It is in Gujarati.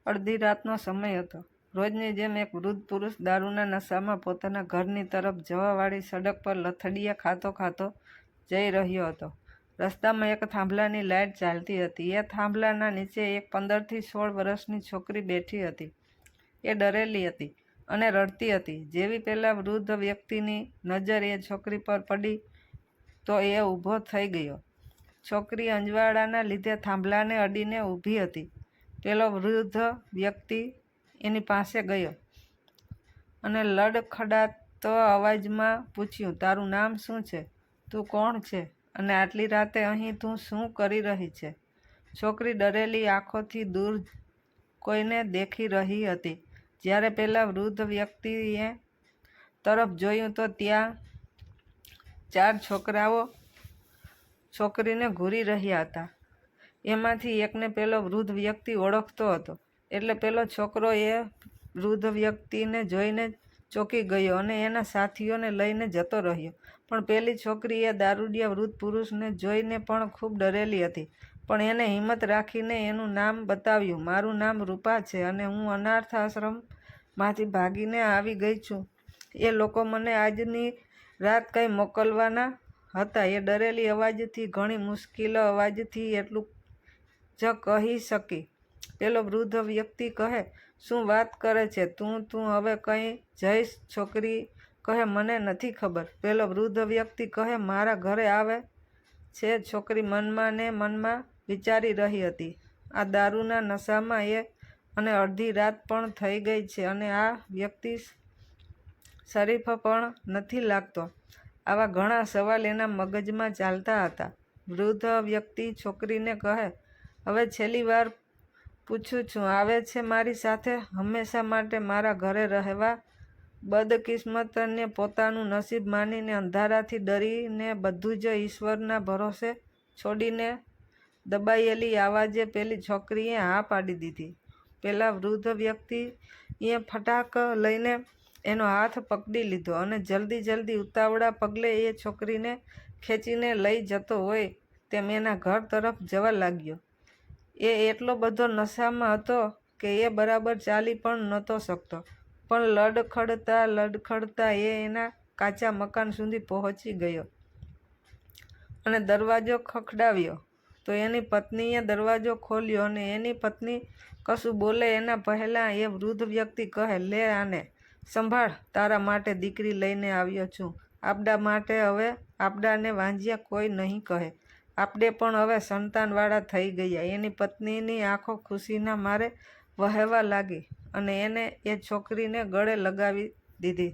અડધી રાતનો સમય હતો. રોજની જેમ એક વૃદ્ધ પુરુષ દારૂના નશામાં પોતાના ઘરની તરફ જવાવાળી સડક પર લથડિયા ખાતો જઈ રહ્યો હતો. રસ્તામાં એક થાંભલાની લાઇટ ચાલતી હતી. એ થાંભલાના નીચે એક 15 થી 16 વર્ષની છોકરી બેઠી હતી. એ ડરેલી હતી અને રડતી હતી. જેવી પેલા વૃદ્ધ વ્યક્તિની નજર એ છોકરી પર પડી તો એ ઊભો થઈ ગયો. છોકરી અંજવાળાના લીધે થાંભલાને અડીને ઊભી હતી. પેલો વૃદ્ધ વ્યક્તિ એની પાસે ગયો અને લડખડાતો અવાજમાં પૂછ્યું, તારું નામ શું છે? તું કોણ છે? અને આટલી રાતે અહીં તું શું કરી રહી છે? છોકરી ડરેલી આંખોથી દૂર કોઈને દેખી રહી હતી. જ્યારે પેલા વૃદ્ધ વ્યક્તિએ તરફ જોયું તો ત્યાં 4 છોકરાઓ છોકરીને ઘૂરી રહ્યા હતા. એમાંથી એકને પેલો વૃદ્ધ વ્યક્તિ ઓળખતો હતો. એટલે પેલો છોકરો એ વૃદ્ધ વ્યક્તિને જોઈને ચોંકી ગયો અને એના સાથીઓને લઈને જતો રહ્યો. પણ પેલી છોકરી એ દારૂડિયા વૃદ્ધ પુરુષને જોઈને પણ ખૂબ ડરેલી હતી. પણ એને હિંમત રાખીને એનું નામ બતાવ્યું. મારું નામ રૂપા છે અને હું અનાથ આશ્રમમાંથી ભાગીને આવી ગઈ છું. એ લોકો મને આજની રાત કંઈ મોકલવાના હતા. એ ડરેલી અવાજથી, ઘણી મુશ્કેલ અવાજથી એટલું જ કહી શકી. પેલો વૃદ્ધ વ્યક્તિ કહે, શું વાત કરે છે તું હવે કંઈ જઈશ? છોકરી કહે, મને નથી ખબર. પેલો વૃદ્ધ વ્યક્તિ કહે, મારા ઘરે આવે છે. છોકરી મનમાં ને મનમાં વિચારી રહી હતી, આ દારૂના નશામાં અને અડધી રાત પણ થઈ ગઈ છે અને આ વ્યક્તિ શરીફ પણ નથી લાગતો. આવા ઘણા સવાલ એના મગજમાં ચાલતા હતા. વૃદ્ધ વ્યક્તિ છોકરીને કહે, હવે છેલ્લી વાર પૂછું છું, આવે છે મારી સાથે હંમેશા માટે મારા ઘરે રહેવા? બદકિસ્મતને પોતાનું નસીબ માનીને, અંધારાથી ડરીને બધું જ ઈશ્વરના ભરોસે છોડીને દબાયેલી આવાજે પેલી છોકરીએ હા પાડી દીધી. પેલા વૃદ્ધ વ્યક્તિએ ફટાક લઈને એનો હાથ પકડી લીધો અને જલ્દી ઉતાવળા પગલે એ છોકરીને ખેંચીને લઈ જતો હોય તેમ એના ઘર તરફ જવા લાગ્યો. એ એટલો બધો નશામાં હતો કે એ બરાબર ચાલી પણ નહોતો શકતો. પણ લડખડતા એ એના કાચા મકાન સુધી પહોંચી ગયો અને દરવાજો ખખડાવ્યો તો એની પત્નીએ દરવાજો ખોલ્યો અને એની પત્ની કશું બોલે એના પહેલાં એ વૃદ્ધ વ્યક્તિ કહે, લે આને સંભાળ, તારા માટે દીકરી લઈને આવ્યો છું. આપડા માટે હવે આપડાને વાંજ્યા કોઈ નહીં કહે. આપણે પણ હવે સંતાનવાળા થઈ ગયા. એની પત્નીની આંખો ખુશીના મારે વહેવા લાગી અને એને એ છોકરીને ગળે લગાવી દીધી.